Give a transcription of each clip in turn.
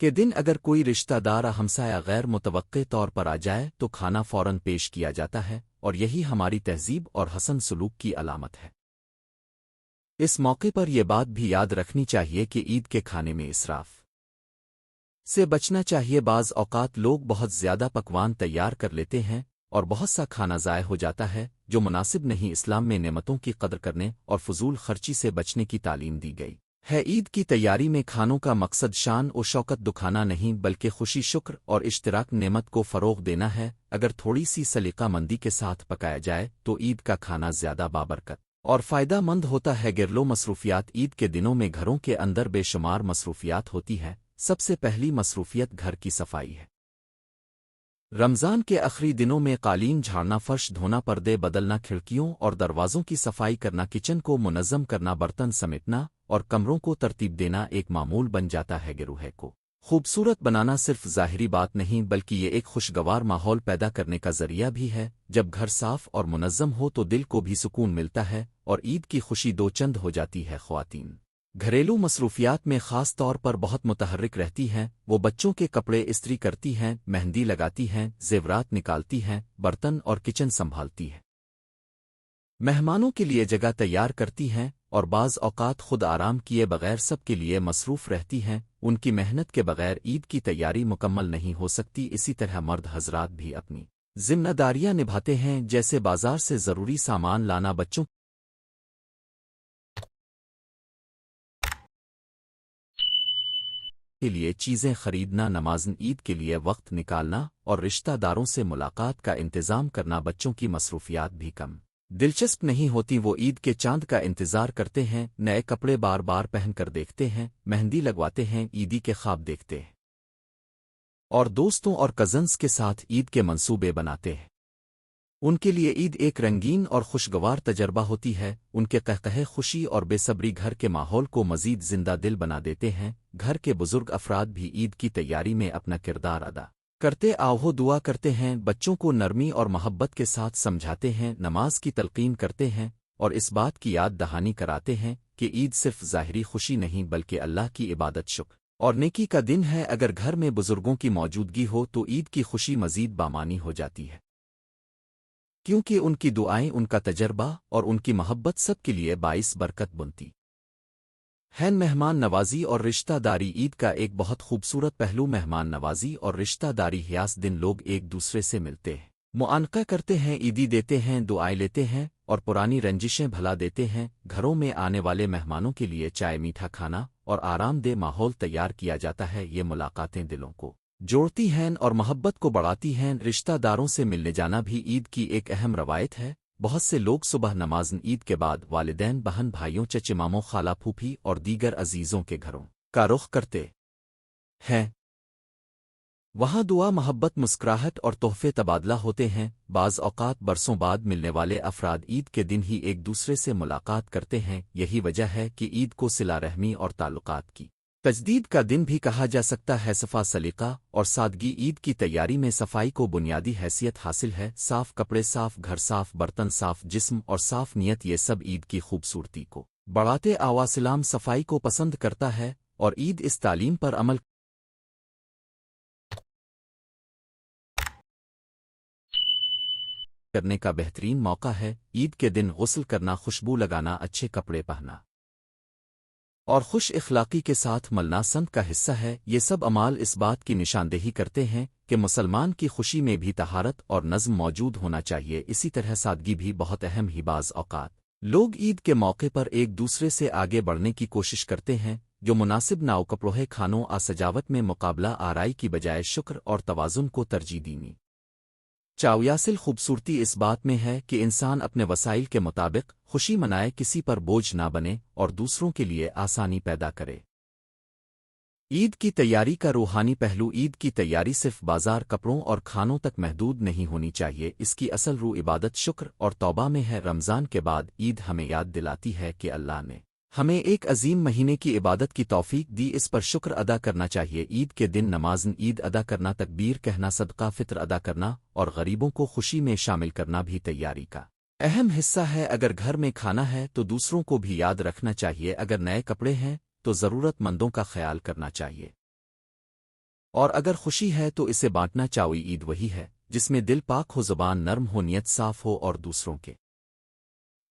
کہ دن اگر کوئی رشتہ دار یا ہمسایہ غیر متوقع طور پر آ جائے تو کھانا فوراً پیش کیا جاتا ہے، اور یہی ہماری تہذیب اور حسن سلوک کی علامت ہے۔ اس موقع پر یہ بات بھی یاد رکھنی چاہیے کہ عید کے کھانے میں اسراف سے بچنا چاہیے۔ بعض اوقات لوگ بہت زیادہ پکوان تیار کر لیتے ہیں اور بہت سا کھانا ضائع ہو جاتا ہے، جو مناسب نہیں۔ اسلام میں نعمتوں کی قدر کرنے اور فضول خرچی سے بچنے کی تعلیم دی گئی ہے۔ عید کی تیاری میں کھانوں کا مقصد شان و شوکت دکھانا نہیں بلکہ خوشی، شکر اور اشتراک نعمت کو فروغ دینا ہے۔ اگر تھوڑی سی سلیقہ مندی کے ساتھ پکایا جائے تو عید کا کھانا زیادہ بابرکت اور فائدہ مند ہوتا ہے۔ گھریلو مصروفیات۔ عید کے دنوں میں گھروں کے اندر بے شمار مصروفیات ہوتی ہے۔ سب سے پہلی مصروفیت گھر کی صفائی ہے۔ رمضان کے آخری دنوں میں قالین جھاڑنا، فرش دھونا، پردے بدلنا، کھڑکیوں اور دروازوں کی صفائی کرنا، کچن کو منظم کرنا، برتن سمیٹنا اور کمروں کو ترتیب دینا ایک معمول بن جاتا ہے۔ گروہ کو خوبصورت بنانا صرف ظاہری بات نہیں بلکہ یہ ایک خوشگوار ماحول پیدا کرنے کا ذریعہ بھی ہے۔ جب گھر صاف اور منظم ہو تو دل کو بھی سکون ملتا ہے اور عید کی خوشی دو چند ہو جاتی ہے۔ خواتین گھریلو مصروفیات میں خاص طور پر بہت متحرک رہتی ہیں۔ وہ بچوں کے کپڑے استری کرتی ہیں، مہندی لگاتی ہیں، زیورات نکالتی ہیں، برتن اور کچن سنبھالتی ہیں، مہمانوں کے لیے جگہ تیار کرتی ہیں اور بعض اوقات خود آرام کیے بغیر سب کے لیے مصروف رہتی ہیں۔ ان کی محنت کے بغیر عید کی تیاری مکمل نہیں ہو سکتی۔ اسی طرح مرد حضرات بھی اپنی ذمہ داریاں نبھاتے ہیں، جیسے بازار سے ضروری سامان لانا، بچوں کے لیے چیزیں خریدنا، نماز عید کے لیے وقت نکالنا اور رشتہ داروں سے ملاقات کا انتظام کرنا۔ بچوں کی مصروفیات بھی کم دلچسپ نہیں ہوتی۔ وہ عید کے چاند کا انتظار کرتے ہیں، نئے کپڑے بار بار پہن کر دیکھتے ہیں، مہندی لگواتے ہیں، عیدی کے خواب دیکھتے ہیں اور دوستوں اور کزنز کے ساتھ عید کے منصوبے بناتے ہیں۔ ان کے لیے عید ایک رنگین اور خوشگوار تجربہ ہوتی ہے۔ ان کے قہقہے، خوشی اور بے صبری گھر کے ماحول کو مزید زندہ دل بنا دیتے ہیں۔ گھر کے بزرگ افراد بھی عید کی تیاری میں اپنا کردار ادا کرتے آہو دعا کرتے ہیں، بچوں کو نرمی اور محبت کے ساتھ سمجھاتے ہیں، نماز کی تلقین کرتے ہیں اور اس بات کی یاد دہانی کراتے ہیں کہ عید صرف ظاہری خوشی نہیں بلکہ اللہ کی عبادت، شکر اور نیکی کا دن ہے۔ اگر گھر میں بزرگوں کی موجودگی ہو تو عید کی خوشی مزید بامانی ہو جاتی ہے، کیونکہ ان کی دعائیں، ان کا تجربہ اور ان کی محبت سب کے لیے باعث برکت بنتی ہے۔ مہمان نوازی اور رشتہ داری۔ عید کا ایک بہت خوبصورت پہلو مہمان نوازی اور رشتہ داری ہے۔ اس دن لوگ ایک دوسرے سے ملتے ہیں، معانقہ کرتے ہیں، عیدی دیتے ہیں، دعائیں لیتے ہیں اور پرانی رنجشیں بھلا دیتے ہیں۔ گھروں میں آنے والے مہمانوں کے لیے چائے، میٹھا کھانا اور آرام دہ ماحول تیار کیا جاتا ہے۔ یہ ملاقاتیں دلوں کو جوڑتی ہیں اور محبت کو بڑھاتی ہیں۔ رشتہ داروں سے ملنے جانا بھی عید کی ایک اہم روایت ہے۔ بہت سے لوگ صبح نماز عید کے بعد والدین، بہن بھائیوں، چچے ماموں، خالہ پھوپھی اور دیگر عزیزوں کے گھروں کا رخ کرتے ہیں۔ وہاں دعا، محبت، مسکراہٹ اور تحفے تبادلہ ہوتے ہیں۔ بعض اوقات برسوں بعد ملنے والے افراد عید کے دن ہی ایک دوسرے سے ملاقات کرتے ہیں۔ یہی وجہ ہے کہ عید کو صلہ رحمی اور تعلقات کی تجدید کا دن بھی کہا جا سکتا ہے۔ صفا، سلیقہ اور سادگی۔ عید کی تیاری میں صفائی کو بنیادی حیثیت حاصل ہے۔ صاف کپڑے، صاف گھر، صاف برتن، صاف جسم اور صاف نیت، یہ سب عید کی خوبصورتی کو بڑھاتے۔ اسلام صفائی کو پسند کرتا ہے اور عید اس تعلیم پر عمل کرنے کا بہترین موقع ہے۔ عید کے دن غسل کرنا، خوشبو لگانا، اچھے کپڑے پہننا اور خوش اخلاقی کے ساتھ ملنا سنت کا حصہ ہے۔ یہ سب اعمال اس بات کی نشاندہی کرتے ہیں کہ مسلمان کی خوشی میں بھی طہارت اور نظم موجود ہونا چاہیے۔ اسی طرح سادگی بھی بہت اہم ہی۔ بعض اوقات لوگ عید کے موقع پر ایک دوسرے سے آگے بڑھنے کی کوشش کرتے ہیں، جو مناسب ناؤ کپڑے، کھانوں سجاوٹ میں مقابلہ آرائی کی بجائے شکر اور توازن کو ترجیح دینی چاہیے۔ اصل خوبصورتی اس بات میں ہے کہ انسان اپنے وسائل کے مطابق خوشی منائے، کسی پر بوجھ نہ بنے اور دوسروں کے لیے آسانی پیدا کرے۔ عید کی تیاری کا روحانی پہلو۔ عید کی تیاری صرف بازار، کپڑوں اور کھانوں تک محدود نہیں ہونی چاہیے۔ اس کی اصل روح عبادت، شکر اور توبہ میں ہے۔ رمضان کے بعد عید ہمیں یاد دلاتی ہے کہ اللہ نے ہمیں ایک عظیم مہینے کی عبادت کی توفیق دی، اس پر شکر ادا کرنا چاہیے۔ عید کے دن نماز عید ادا کرنا، تکبیر کہنا، صدقہ فطر ادا کرنا اور غریبوں کو خوشی میں شامل کرنا بھی تیاری کا اہم حصہ ہے۔ اگر گھر میں کھانا ہے تو دوسروں کو بھی یاد رکھنا چاہیے۔ اگر نئے کپڑے ہیں تو ضرورت مندوں کا خیال کرنا چاہیے۔ اور اگر خوشی ہے تو اسے بانٹنا چاہیے۔ عید وہی ہے جس میں دل پاک ہو، زبان نرم ہو، نیت صاف ہو اور دوسروں کے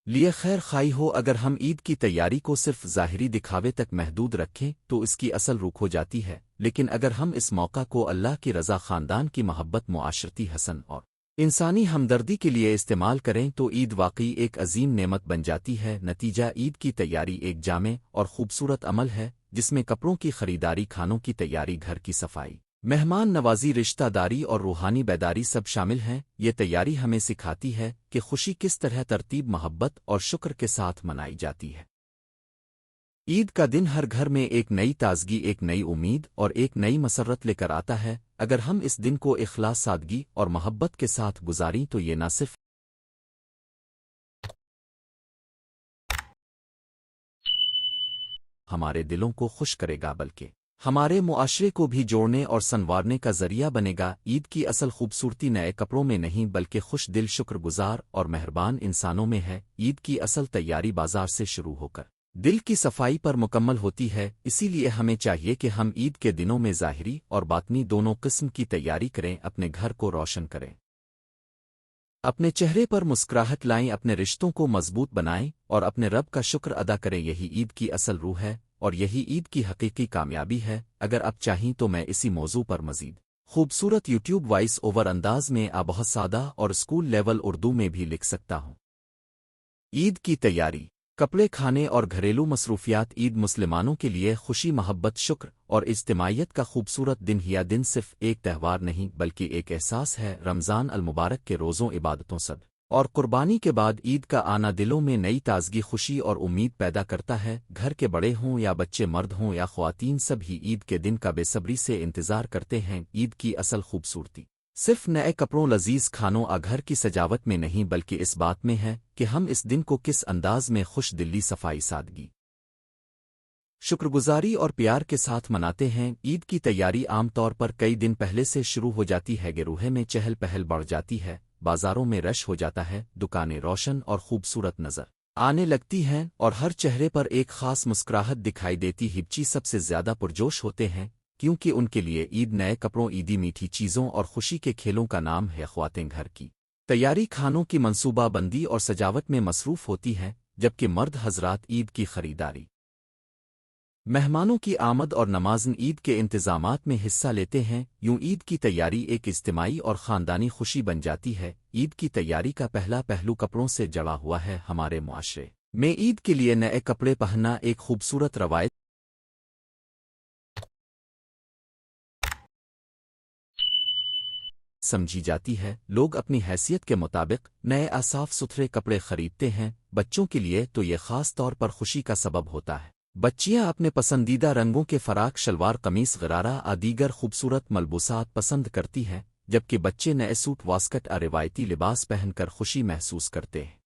لیے خیر خواہی ہو۔ اگر ہم عید کی تیاری کو صرف ظاہری دکھاوے تک محدود رکھیں تو اس کی اصل روح ہو جاتی ہے، لیکن اگر ہم اس موقع کو اللہ کی رضا، خاندان کی محبت، معاشرتی حسن اور انسانی ہمدردی کے لیے استعمال کریں تو عید واقعی ایک عظیم نعمت بن جاتی ہے۔ نتیجہ: عید کی تیاری ایک جامع اور خوبصورت عمل ہے جس میں کپڑوں کی خریداری، کھانوں کی تیاری، گھر کی صفائی، مہمان نوازی، رشتہ داری اور روحانی بیداری سب شامل ہیں۔ یہ تیاری ہمیں سکھاتی ہے کہ خوشی کس طرح ترتیب، محبت اور شکر کے ساتھ منائی جاتی ہے۔ عید کا دن ہر گھر میں ایک نئی تازگی، ایک نئی امید اور ایک نئی مسرت لے کر آتا ہے۔ اگر ہم اس دن کو اخلاص، سادگی اور محبت کے ساتھ گزاریں تو یہ نہ صرف ہمارے دلوں کو خوش کرے گا بلکہ ہمارے معاشرے کو بھی جوڑنے اور سنوارنے کا ذریعہ بنے گا۔ عید کی اصل خوبصورتی نئے کپڑوں میں نہیں بلکہ خوش دل، شکر گزار اور مہربان انسانوں میں ہے۔ عید کی اصل تیاری بازار سے شروع ہو کر دل کی صفائی پر مکمل ہوتی ہے، اسی لیے ہمیں چاہیے کہ ہم عید کے دنوں میں ظاہری اور باطنی دونوں قسم کی تیاری کریں، اپنے گھر کو روشن کریں، اپنے چہرے پر مسکراہٹ لائیں، اپنے رشتوں کو مضبوط بنائیں اور اپنے رب کا شکر ادا کریں۔ یہی عید کی اصل روح ہے اور یہی عید کی حقیقی کامیابی ہے۔ اگر آپ چاہیں تو میں اسی موضوع پر مزید خوبصورت یوٹیوب وائس اوور انداز میں بہت سادہ اور اسکول لیول اردو میں بھی لکھ سکتا ہوں۔ عید کی تیاری، کپڑے، کھانے اور گھریلو مصروفیات۔ عید مسلمانوں کے لیے خوشی، محبت، شکر اور اجتماعیت کا خوبصورت دن ہے۔ یہ دن صرف ایک تہوار نہیں بلکہ ایک احساس ہے۔ رمضان المبارک کے روزوں، عبادتوں، صبر اور قربانی کے بعد عید کا آنا دلوں میں نئی تازگی، خوشی اور امید پیدا کرتا ہے۔ گھر کے بڑے ہوں یا بچے، مرد ہوں یا خواتین، سب ہی عید کے دن کا بے صبری سے انتظار کرتے ہیں۔ عید کی اصل خوبصورتی صرف نئے کپڑوں، لذیذ کھانوں اور گھر کی سجاوٹ میں نہیں بلکہ اس بات میں ہے کہ ہم اس دن کو کس انداز میں خوش دلی، صفائی، سادگی، شکر گزاری اور پیار کے ساتھ مناتے ہیں۔ عید کی تیاری عام طور پر کئی دن پہلے سے شروع ہو جاتی ہے۔ گروہے میں چہل پہل بڑھ جاتی ہے، بازاروں میں رش ہو جاتا ہے، دکانیں روشن اور خوبصورت نظر آنے لگتی ہیں اور ہر چہرے پر ایک خاص مسکراہٹ دکھائی دیتی ہے۔ بچے سب سے زیادہ پرجوش ہوتے ہیں کیونکہ ان کے لیے عید نئے کپڑوں، عیدی میٹھی چیزوں اور خوشی کے کھیلوں کا نام ہے۔ خواتین گھر کی تیاری، کھانوں کی منصوبہ بندی اور سجاوٹ میں مصروف ہوتی ہیں، جبکہ مرد حضرات عید کی خریداری، مہمانوں کی آمد اور نماز عید کے انتظامات میں حصہ لیتے ہیں۔ یوں عید کی تیاری ایک اجتماعی اور خاندانی خوشی بن جاتی ہے۔ عید کی تیاری کا پہلا پہلو کپڑوں سے جڑا ہوا ہے۔ ہمارے معاشرے میں عید کے لیے نئے کپڑے پہننا ایک خوبصورت روایت سمجھی جاتی ہے۔ لوگ اپنی حیثیت کے مطابق نئے صاف ستھرے کپڑے خریدتے ہیں۔ بچوں کے لیے تو یہ خاص طور پر خوشی کا سبب ہوتا ہے۔ بچیاں اپنے پسندیدہ رنگوں کے فراق شلوار، قمیص، غرارہ دیگر خوبصورت ملبوسات پسند کرتی ہیں، جبکہ بچے نئے سوٹ، واسکٹ روایتی لباس پہن کر خوشی محسوس کرتے ہیں۔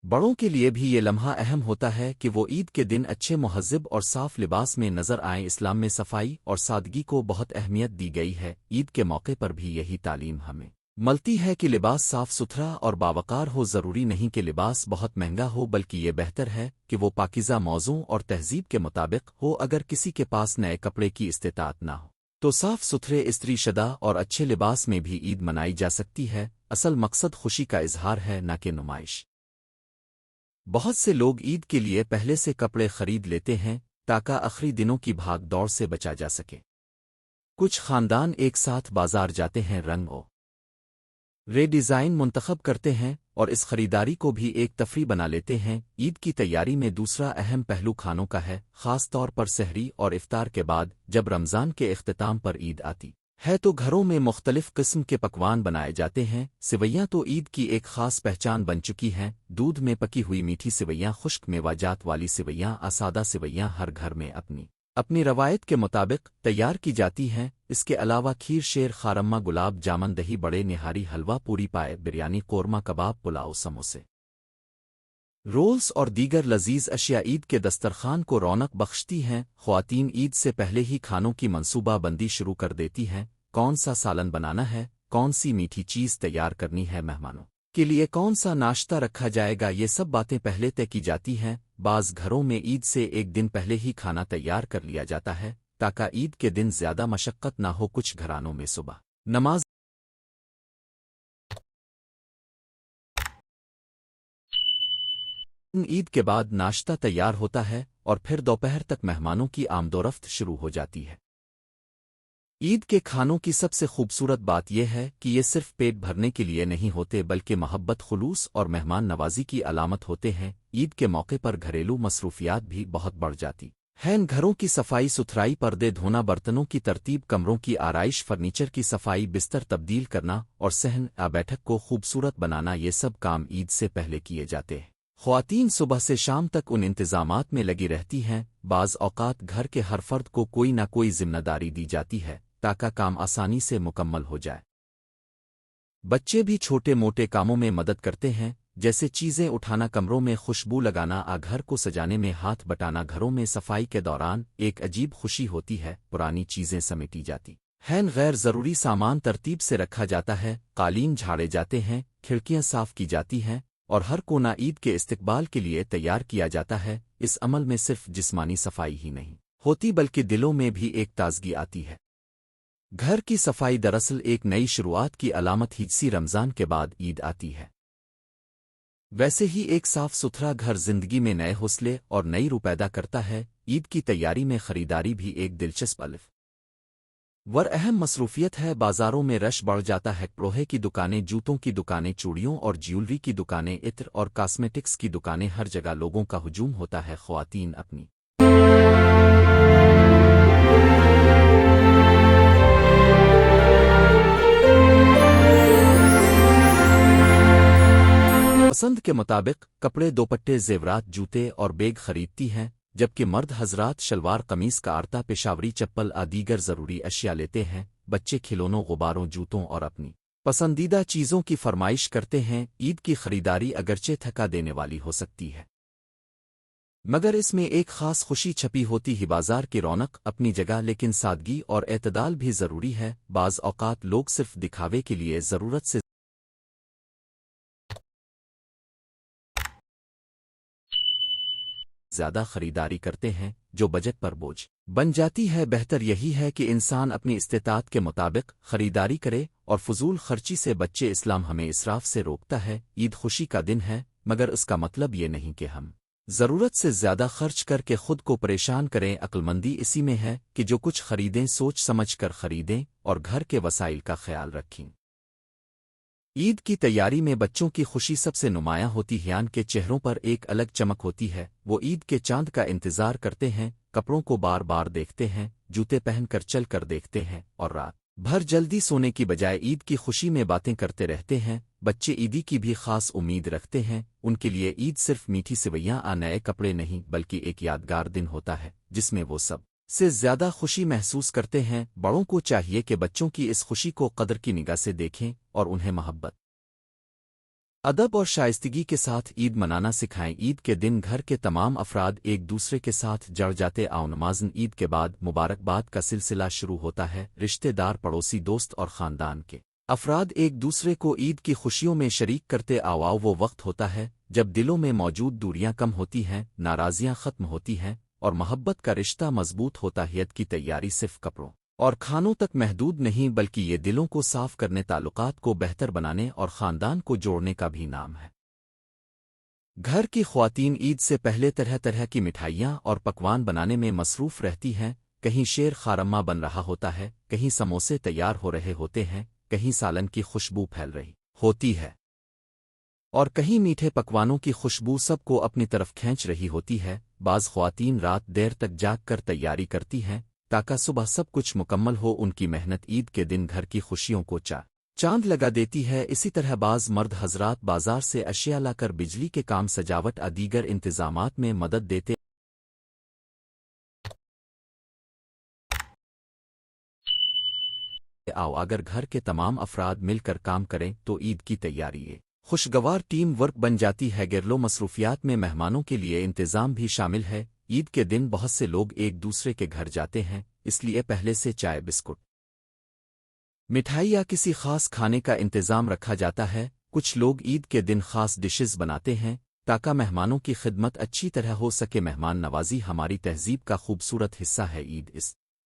بڑوں کے لیے بھی یہ لمحہ اہم ہوتا ہے کہ وہ عید کے دن اچھے، مہذب اور صاف لباس میں نظر آئیں۔ اسلام میں صفائی اور سادگی کو بہت اہمیت دی گئی ہے۔ عید کے موقع پر بھی یہی تعلیم ہمیں ملتی ہے کہ لباس صاف ستھرا اور باوقار ہو۔ ضروری نہیں کہ لباس بہت مہنگا ہو، بلکہ یہ بہتر ہے کہ وہ پاکیزہ، موزوں اور تہذیب کے مطابق ہو۔ اگر کسی کے پاس نئے کپڑے کی استطاعت نہ ہو تو صاف ستھرے، استری شدہ اور اچھے لباس میں بھی عید منائی جا سکتی ہے۔ اصل مقصد خوشی کا اظہار ہے، نہ کہ نمائش۔ بہت سے لوگ عید کے لیے پہلے سے کپڑے خرید لیتے ہیں تاکہ آخری دنوں کی بھاگ دوڑ سے بچا جا سکے۔ کچھ خاندان ایک ساتھ بازار جاتے ہیں، رنگ اور ڈیزائن منتخب کرتے ہیں اور اس خریداری کو بھی ایک تفریح بنا لیتے ہیں۔ عید کی تیاری میں دوسرا اہم پہلو کھانوں کا ہے، خاص طور پر سحری اور افطار کے بعد۔ جب رمضان کے اختتام پر عید آتی ہے تو گھروں میں مختلف قسم کے پکوان بنائے جاتے ہیں۔ سویاں تو عید کی ایک خاص پہچان بن چکی ہیں۔ دودھ میں پکی ہوئی میٹھی سویاں، خشک میوہ جات والی سویاں، سادہ سویاں ہر گھر میں اپنی روایت کے مطابق تیار کی جاتی ہیں۔ اس کے علاوہ کھیر، شیر خارمہ، گلاب جامن، دہی بڑے، نہاری، حلوہ پوری، پائے، بریانی، قورمہ، کباب، پلاؤ، سموسے، رولز اور دیگر لذیذ اشیاء عید کے دسترخوان کو رونق بخشتی ہیں۔ خواتین عید سے پہلے ہی کھانوں کی منصوبہ بندی شروع کر دیتی ہیں۔ کون سا سالن بنانا ہے، کون سی میٹھی چیز تیار کرنی ہے، مہمانوں کے لیے کون سا ناشتہ رکھا جائے گا، یہ سب باتیں پہلے طے کی جاتی ہیں۔ بعض گھروں میں عید سے ایک دن پہلے ہی کھانا تیار کر لیا جاتا ہے تاکہ عید کے دن زیادہ مشقت نہ ہو۔ کچھ گھرانوں میں صبح نماز عید کے بعد ناشتہ تیار ہوتا ہے اور پھر دوپہر تک مہمانوں کی آمد و رفت شروع ہو جاتی ہے۔ عید کے کھانوں کی سب سے خوبصورت بات یہ ہے کہ یہ صرف پیٹ بھرنے کے لیے نہیں ہوتے بلکہ محبت، خلوص اور مہمان نوازی کی علامت ہوتے ہیں۔ عید کے موقع پر گھریلو مصروفیات بھی بہت بڑھ جاتی ہیں۔ گھروں کی صفائی ستھرائی، پردے دھونا، برتنوں کی ترتیب، کمروں کی آرائش، فرنیچر کی صفائی، بستر تبدیل کرنا اور صحن یا بیٹھک کو خوبصورت بنانا، یہ سب کام عید سے پہلے کیے جاتے ہیں۔ خواتین صبح سے شام تک ان انتظامات میں لگی رہتی ہیں۔ بعض اوقات گھر کے ہر فرد کو کوئی نہ کوئی ذمہ داری دی جاتی ہے تاکہ کام آسانی سے مکمل ہو جائے۔ بچے بھی چھوٹے موٹے کاموں میں مدد کرتے ہیں، جیسے چیزیں اٹھانا، کمروں میں خوشبو لگانا، گھر کو سجانے میں ہاتھ بٹانا۔ گھروں میں صفائی کے دوران ایک عجیب خوشی ہوتی ہے، پرانی چیزیں سمیٹی جاتی ہیں، غیر ضروری سامان ترتیب سے رکھا جاتا ہے، قالین جھاڑے جاتے ہیں، کھڑکیاں صاف کی جاتی ہیں اور ہر کونا عید کے استقبال کے لیے تیار کیا جاتا ہے۔ اس عمل میں صرف جسمانی صفائی ہی نہیں ہوتی بلکہ دلوں میں بھی ایک تازگی آتی ہے۔ گھر کی صفائی دراصل ایک نئی شروعات کی علامت ہی، اسی رمضان کے بعد عید آتی ہے۔ ویسے ہی ایک صاف ستھرا گھر زندگی میں نئے حوصلے اور نئی روح پیدا کرتا ہے۔ عید کی تیاری میں خریداری بھی ایک دلچسپ اہم مصروفیت ہے۔ بازاروں میں رش بڑھ جاتا ہے، لوہے کی دکانیں، جوتوں کی دکانیں، چوڑیوں اور جیولری کی دکانیں، عطر اور کاسمیٹکس کی دکانیں، ہر جگہ لوگوں کا ہجوم ہوتا ہے۔ خواتین اپنی پسند کے مطابق کپڑے، دوپٹے، زیورات، جوتے اور بیگ خریدتی ہیں، جبکہ مرد حضرات شلوار قمیص کا آرتا، پشاوری چپل دیگر ضروری اشیاء لیتے ہیں۔ بچے کھلونوں، غباروں، جوتوں اور اپنی پسندیدہ چیزوں کی فرمائش کرتے ہیں۔ عید کی خریداری اگرچہ تھکا دینے والی ہو سکتی ہے، مگر اس میں ایک خاص خوشی چھپی ہوتی ہے۔ بازار کی رونق اپنی جگہ، لیکن سادگی اور اعتدال بھی ضروری ہے۔ بعض اوقات لوگ صرف دکھاوے کے لیے ضرورت سے زیادہ خریداری کرتے ہیں، جو بجٹ پر بوجھ بن جاتی ہے۔ بہتر یہی ہے کہ انسان اپنی استطاعت کے مطابق خریداری کرے اور فضول خرچی سے بچے۔ اسلام ہمیں اسراف سے روکتا ہے۔ عید خوشی کا دن ہے، مگر اس کا مطلب یہ نہیں کہ ہم ضرورت سے زیادہ خرچ کر کے خود کو پریشان کریں۔ عقلمندی اسی میں ہے کہ جو کچھ خریدیں سوچ سمجھ کر خریدیں اور گھر کے وسائل کا خیال رکھیں۔ عید کی تیاری میں بچوں کی خوشی سب سے نمایاں ہوتی ہے۔ ان کے چہروں پر ایک الگ چمک ہوتی ہے، وہ عید کے چاند کا انتظار کرتے ہیں، کپڑوں کو بار بار دیکھتے ہیں، جوتے پہن کر چل کر دیکھتے ہیں اور رات بھر جلدی سونے کی بجائے عید کی خوشی میں باتیں کرتے رہتے ہیں۔ بچے عیدی کی بھی خاص امید رکھتے ہیں، ان کے لیے عید صرف میٹھی سویاں نئے کپڑے نہیں بلکہ ایک یادگار دن ہوتا ہے جس میں وہ سب سے زیادہ خوشی محسوس کرتے ہیں۔ بڑوں کو چاہیے کہ بچوں کی اس خوشی کو قدر کی نگاہ سے دیکھیں اور انہیں محبت، ادب اور شائستگی کے ساتھ عید منانا سکھائیں۔ عید کے دن گھر کے تمام افراد ایک دوسرے کے ساتھ جڑ جاتے نمازن عید کے بعد مبارکباد کا سلسلہ شروع ہوتا ہے۔ رشتہ دار، پڑوسی، دوست اور خاندان کے افراد ایک دوسرے کو عید کی خوشیوں میں شریک کرتے وہ وقت ہوتا ہے جب دلوں میں موجود دوریاں کم ہوتی ہیں، ناراضیاں ختم ہوتی ہیں اور محبت کا رشتہ مضبوط ہوتا ہے۔ عید کی تیاری صرف کپڑوں اور کھانوں تک محدود نہیں بلکہ یہ دلوں کو صاف کرنے، تعلقات کو بہتر بنانے اور خاندان کو جوڑنے کا بھی نام ہے۔ گھر کی خواتین عید سے پہلے طرح طرح کی مٹھائیاں اور پکوان بنانے میں مصروف رہتی ہیں۔ کہیں شیر خارمہ بن رہا ہوتا ہے، کہیں سموسے تیار ہو رہے ہوتے ہیں، کہیں سالن کی خوشبو پھیل رہی ہوتی ہے اور کہیں میٹھے پکوانوں کی خوشبو سب کو اپنی طرف کھینچ رہی ہوتی ہے۔ بعض خواتین رات دیر تک جاگ کر تیاری کرتی ہیں تاکہ صبح سب کچھ مکمل ہو۔ ان کی محنت عید کے دن گھر کی خوشیوں کو چاند لگا دیتی ہے۔ اسی طرح بعض مرد حضرات بازار سے اشیاء لا کر بجلی کے کام، سجاوٹ دیگر انتظامات میں مدد دیتے اگر گھر کے تمام افراد مل کر کام کریں تو عید کی تیاری خوشگوار ٹیم ورک بن جاتی ہے۔ گھریلو مصروفیات میں مہمانوں کے لیے انتظام بھی شامل ہے۔ عید کے دن بہت سے لوگ ایک دوسرے کے گھر جاتے ہیں، اس لیے پہلے سے چائے، بسکٹ، مٹھائی یا کسی خاص کھانے کا انتظام رکھا جاتا ہے۔ کچھ لوگ عید کے دن خاص ڈشز بناتے ہیں تاکہ مہمانوں کی خدمت اچھی طرح ہو سکے۔ مہمان نوازی ہماری تہذیب کا خوبصورت حصہ ہے۔ عید اس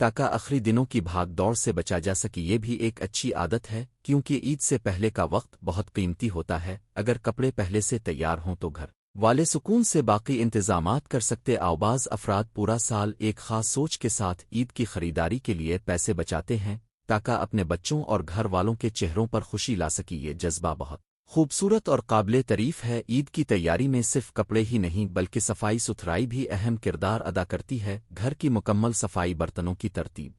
تاکہ آخری دنوں کی بھاگ دوڑ سے بچا جا سکے۔ یہ بھی ایک اچھی عادت ہے کیونکہ عید سے پہلے کا وقت بہت قیمتی ہوتا ہے۔ اگر کپڑے پہلے سے تیار ہوں تو گھر والے سکون سے باقی انتظامات کر سکتے۔ بعض افراد پورا سال ایک خاص سوچ کے ساتھ عید کی خریداری کے لیے پیسے بچاتے ہیں تاکہ اپنے بچوں اور گھر والوں کے چہروں پر خوشی لا سکی۔ یہ جذبہ بہت خوبصورت اور قابل تعریف ہے۔ عید کی تیاری میں صرف کپڑے ہی نہیں بلکہ صفائی ستھرائی بھی اہم کردار ادا کرتی ہے۔ گھر کی مکمل صفائی، برتنوں کی ترتیب،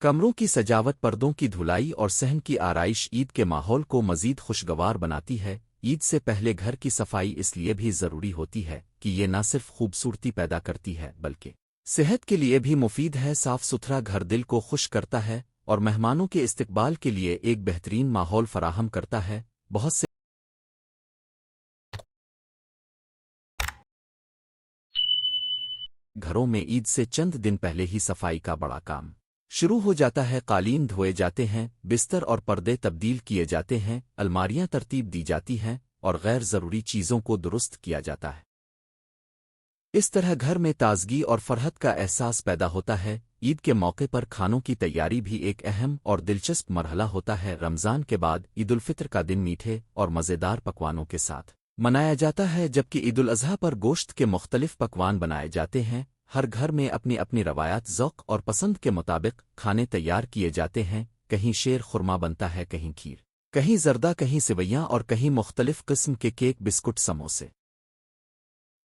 کمروں کی سجاوٹ، پردوں کی دھلائی اور صحن کی آرائش عید کے ماحول کو مزید خوشگوار بناتی ہے۔ عید سے پہلے گھر کی صفائی اس لیے بھی ضروری ہوتی ہے کہ یہ نہ صرف خوبصورتی پیدا کرتی ہے بلکہ صحت کے لیے بھی مفید ہے۔ صاف ستھرا گھر دل کو خوش کرتا ہے اور مہمانوں کے استقبال کے لیے ایک بہترین ماحول فراہم کرتا ہے۔ بہت سے گھروں میں عید سے چند دن پہلے ہی صفائی کا بڑا کام شروع ہو جاتا ہے۔ قالین دھوئے جاتے ہیں، بستر اور پردے تبدیل کیے جاتے ہیں، الماریاں ترتیب دی جاتی ہیں اور غیر ضروری چیزوں کو درست کیا جاتا ہے۔ اس طرح گھر میں تازگی اور فرحت کا احساس پیدا ہوتا ہے۔ عید کے موقع پر کھانوں کی تیاری بھی ایک اہم اور دلچسپ مرحلہ ہوتا ہے۔ رمضان کے بعد عید الفطر کا دن میٹھے اور مزیدار پکوانوں کے ساتھ منایا جاتا ہے، جبکہ عید الاضحیٰ پر گوشت کے مختلف پکوان بنائے جاتے ہیں۔ ہر گھر میں اپنی اپنی روایات، ذوق اور پسند کے مطابق کھانے تیار کیے جاتے ہیں۔ کہیں شیر خرما بنتا ہے، کہیں کھیر، کہیں زردہ، کہیں سویاں اور کہیں مختلف قسم کے کیک، بسکٹ، سموسے،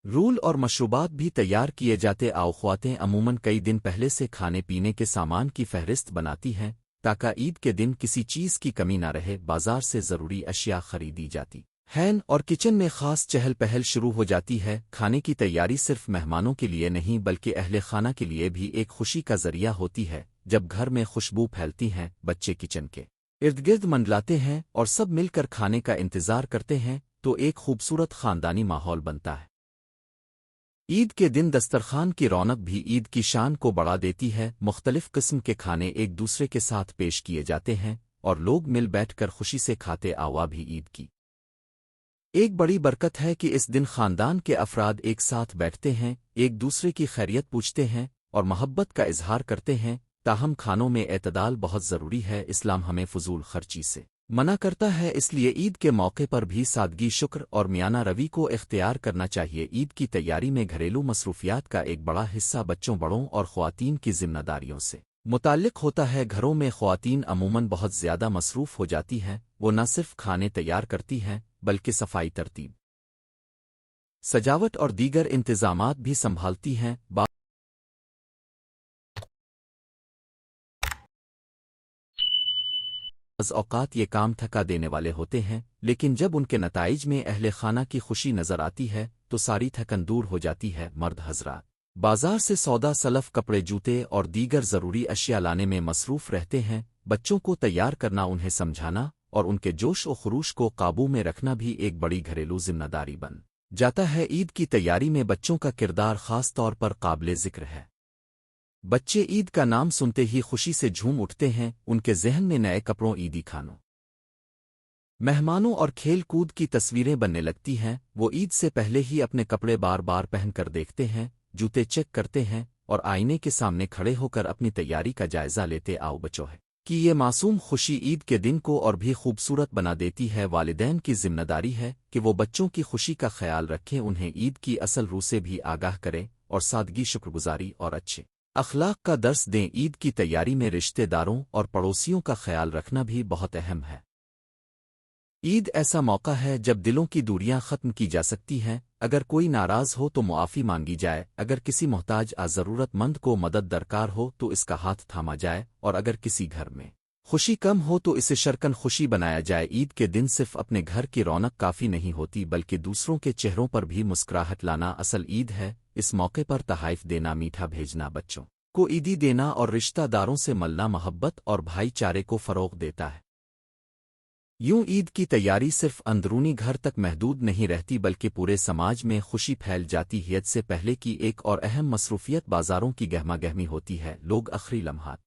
رول اور مشروبات بھی تیار کیے جاتے۔ خواتین عموماً کئی دن پہلے سے کھانے پینے کے سامان کی فہرست بناتی ہیں تاکہ عید کے دن کسی چیز کی کمی نہ رہے۔ بازار سے ضروری اشیاء خریدی جاتی ہیں اور کچن میں خاص چہل پہل شروع ہو جاتی ہے۔ کھانے کی تیاری صرف مہمانوں کے لیے نہیں بلکہ اہل خانہ کے لیے بھی ایک خوشی کا ذریعہ ہوتی ہے۔ جب گھر میں خوشبو پھیلتی ہیں، بچے کچن کے ارد گرد منڈلاتے ہیں اور سب مل کر کھانے کا انتظار کرتے ہیں تو ایک خوبصورت خاندانی ماحول بنتا ہے۔ عید کے دن دسترخوان کی رونق بھی عید کی شان کو بڑھا دیتی ہے۔ مختلف قسم کے کھانے ایک دوسرے کے ساتھ پیش کیے جاتے ہیں اور لوگ مل بیٹھ کر خوشی سے کھاتے۔ بھی عید کی ایک بڑی برکت ہے کہ اس دن خاندان کے افراد ایک ساتھ بیٹھتے ہیں، ایک دوسرے کی خیریت پوچھتے ہیں اور محبت کا اظہار کرتے ہیں۔ تاہم کھانوں میں اعتدال بہت ضروری ہے۔ اسلام ہمیں فضول خرچی سے منع کرتا ہے، اس لیے عید کے موقع پر بھی سادگی، شکر اور میانہ روی کو اختیار کرنا چاہیے۔ عید کی تیاری میں گھریلو مصروفیات کا ایک بڑا حصہ بچوں، بڑوں اور خواتین کی ذمہ داریوں سے متعلق ہوتا ہے۔ گھروں میں خواتین عموماً بہت زیادہ مصروف ہو جاتی ہیں۔ وہ نہ صرف کھانے تیار کرتی ہیں بلکہ صفائی، ترتیب، سجاوٹ اور دیگر انتظامات بھی سنبھالتی ہیں۔ بعض اوقات یہ کام تھکا دینے والے ہوتے ہیں، لیکن جب ان کے نتائج میں اہل خانہ کی خوشی نظر آتی ہے تو ساری تھکن دور ہو جاتی ہے۔ مرد حضرات بازار سے سودا، سلف، کپڑے، جوتے اور دیگر ضروری اشیاء لانے میں مصروف رہتے ہیں۔ بچوں کو تیار کرنا، انہیں سمجھانا اور ان کے جوش و خروش کو قابو میں رکھنا بھی ایک بڑی گھریلو ذمہ داری بن جاتا ہے۔ عید کی تیاری میں بچوں کا کردار خاص طور پر قابل ذکر ہے۔ بچے عید کا نام سنتے ہی خوشی سے جھوم اٹھتے ہیں۔ ان کے ذہن میں نئے کپڑوں، عیدی کھانوں، مہمانوں اور کھیل کود کی تصویریں بننے لگتی ہیں۔ وہ عید سے پہلے ہی اپنے کپڑے بار بار پہن کر دیکھتے ہیں، جوتے چیک کرتے ہیں اور آئینے کے سامنے کھڑے ہو کر اپنی تیاری کا جائزہ لیتے۔ بچوں ہے کہ یہ معصوم خوشی عید کے دن کو اور بھی خوبصورت بنا دیتی ہے۔ والدین کی ذمہ داری ہے کہ وہ بچوں کی خوشی کا خیال رکھیں، انہیں عید کی اصل روح سے بھی آگاہ کریں اور سادگی، شکرگزاری اور اچھے اخلاق کا درس دیں۔ عید کی تیاری میں رشتہ داروں اور پڑوسیوں کا خیال رکھنا بھی بہت اہم ہے۔ عید ایسا موقع ہے جب دلوں کی دوریاں ختم کی جا سکتی ہیں۔ اگر کوئی ناراض ہو تو معافی مانگی جائے، اگر کسی محتاج ضرورت مند کو مدد درکار ہو تو اس کا ہاتھ تھاما جائے، اور اگر کسی گھر میں خوشی کم ہو تو اسے شرکن خوشی بنایا جائے۔ عید کے دن صرف اپنے گھر کی رونق کافی نہیں ہوتی بلکہ دوسروں کے چہروں پر بھی مسکراہٹ لانا اصل عید ہے۔ اس موقع پر تحائف دینا، میٹھا بھیجنا، بچوں کو عیدی دینا اور رشتہ داروں سے ملنا محبت اور بھائی چارے کو فروغ دیتا ہے۔ یوں عید کی تیاری صرف اندرونی گھر تک محدود نہیں رہتی بلکہ پورے سماج میں خوشی پھیل جاتی ہے۔ عید سے پہلے کی ایک اور اہم مصروفیت بازاروں کی گہما گہمی ہوتی ہے۔ لوگ آخری لمحات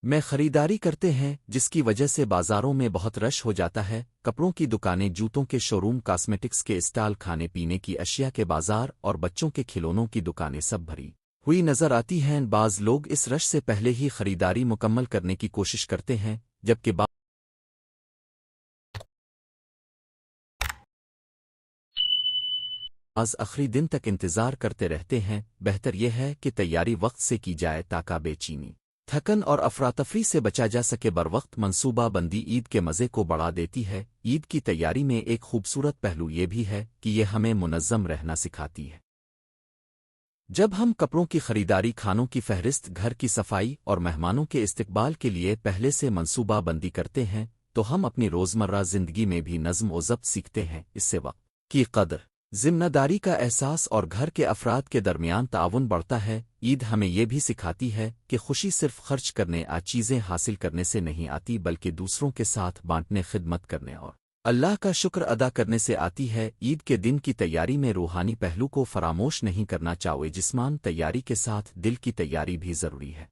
میں خریداری کرتے ہیں جس کی وجہ سے بازاروں میں بہت رش ہو جاتا ہے۔ کپڑوں کی دکانیں، جوتوں کے شو روم، کاسمیٹکس کے اسٹال، کھانے پینے کی اشیاء کے بازار اور بچوں کے کھلونوں کی دکانیں سب بھری ہوئی نظر آتی ہیں۔ بعض لوگ اس رش سے پہلے ہی خریداری مکمل کرنے کی کوشش کرتے ہیں، جبکہ بعض آخری دن تک انتظار کرتے رہتے ہیں۔ بہتر یہ ہے کہ تیاری وقت سے کی جائے تاکہ بے چینی، تھکن اور افراتفری سے بچا جا سکے۔ بروقت منصوبہ بندی عید کے مزے کو بڑھا دیتی ہے۔ عید کی تیاری میں ایک خوبصورت پہلو یہ بھی ہے کہ یہ ہمیں منظم رہنا سکھاتی ہے۔ جب ہم کپڑوں کی خریداری، کھانوں کی فہرست، گھر کی صفائی اور مہمانوں کے استقبال کے لیے پہلے سے منصوبہ بندی کرتے ہیں تو ہم اپنی روزمرہ زندگی میں بھی نظم و ضبط سیکھتے ہیں۔ اس سے وقت کی قدر، ذمہ داری کا احساس اور گھر کے افراد کے درمیان تعاون بڑھتا ہے۔ عید ہمیں یہ بھی سکھاتی ہے کہ خوشی صرف خرچ کرنے چیزیں حاصل کرنے سے نہیں آتی، بلکہ دوسروں کے ساتھ بانٹنے، خدمت کرنے اور اللہ کا شکر ادا کرنے سے آتی ہے۔ عید کے دن کی تیاری میں روحانی پہلو کو فراموش نہیں کرنا چاہیے۔ جسمانی تیاری کے ساتھ دل کی تیاری بھی ضروری ہے۔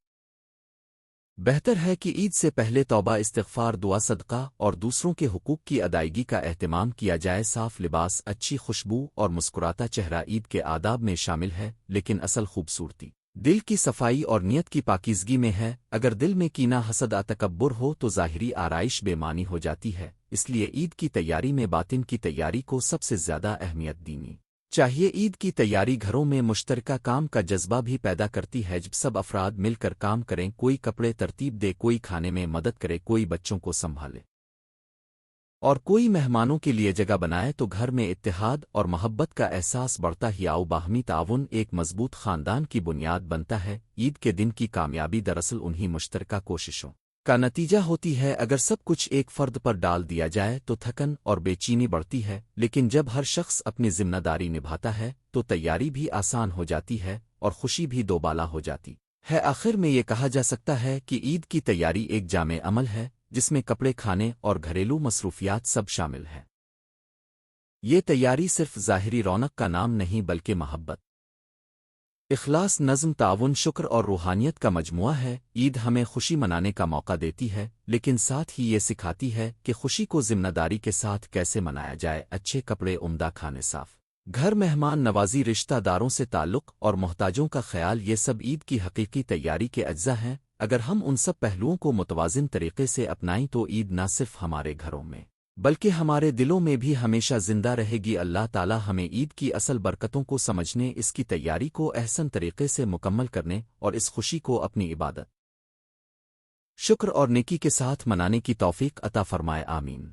بہتر ہے کہ عید سے پہلے توبہ، استغفار، دعا، صدقہ اور دوسروں کے حقوق کی ادائیگی کا اہتمام کیا جائے۔ صاف لباس، اچھی خوشبو اور مسکراتا چہرہ عید کے آداب میں شامل ہے، لیکن اصل خوبصورتی دل کی صفائی اور نیت کی پاکیزگی میں ہے۔ اگر دل میں کینہ، حسد، تکبر ہو تو ظاہری آرائش بے معنی ہو جاتی ہے۔ اس لیے عید کی تیاری میں باطن کی تیاری کو سب سے زیادہ اہمیت دینی چاہیے۔ عید کی تیاری گھروں میں مشترکہ کام کا جذبہ بھی پیدا کرتی ہے۔ جب سب افراد مل کر کام کریں، کوئی کپڑے ترتیب دے، کوئی کھانے میں مدد کرے، کوئی بچوں کو سنبھالے اور کوئی مہمانوں کے لیے جگہ بنائے، تو گھر میں اتحاد اور محبت کا احساس بڑھتا ہی باہمی تعاون ایک مضبوط خاندان کی بنیاد بنتا ہے۔ عید کے دن کی کامیابی دراصل انہی مشترکہ کوششوں کا نتیجہ ہوتی ہے۔ اگر سب کچھ ایک فرد پر ڈال دیا جائے تو تھکن اور بے چینی بڑھتی ہے، لیکن جب ہر شخص اپنی ذمہ داری نبھاتا ہے تو تیاری بھی آسان ہو جاتی ہے اور خوشی بھی دوبالا ہو جاتی ہے۔ آخر میں یہ کہا جا سکتا ہے کہ عید کی تیاری ایک جامع عمل ہے جس میں کپڑے، کھانے اور گھریلو مصروفیات سب شامل ہیں۔ یہ تیاری صرف ظاہری رونق کا نام نہیں، بلکہ محبت، اخلاص، نظم، تعاون، شکر اور روحانیت کا مجموعہ ہے۔ عید ہمیں خوشی منانے کا موقع دیتی ہے، لیکن ساتھ ہی یہ سکھاتی ہے کہ خوشی کو ذمہ داری کے ساتھ کیسے منایا جائے۔ اچھے کپڑے، عمدہ کھانے، صاف گھر، مہمان نوازی، رشتہ داروں سے تعلق اور محتاجوں کا خیال، یہ سب عید کی حقیقی تیاری کے اجزاء ہیں۔ اگر ہم ان سب پہلوؤں کو متوازن طریقے سے اپنائیں تو عید نہ صرف ہمارے گھروں میں بلکہ ہمارے دلوں میں بھی ہمیشہ زندہ رہے گی۔ اللہ تعالی ہمیں عید کی اصل برکتوں کو سمجھنے، اس کی تیاری کو احسن طریقے سے مکمل کرنے اور اس خوشی کو اپنی عبادت، شکر اور نیکی کے ساتھ منانے کی توفیق عطا فرمائے۔ آمین۔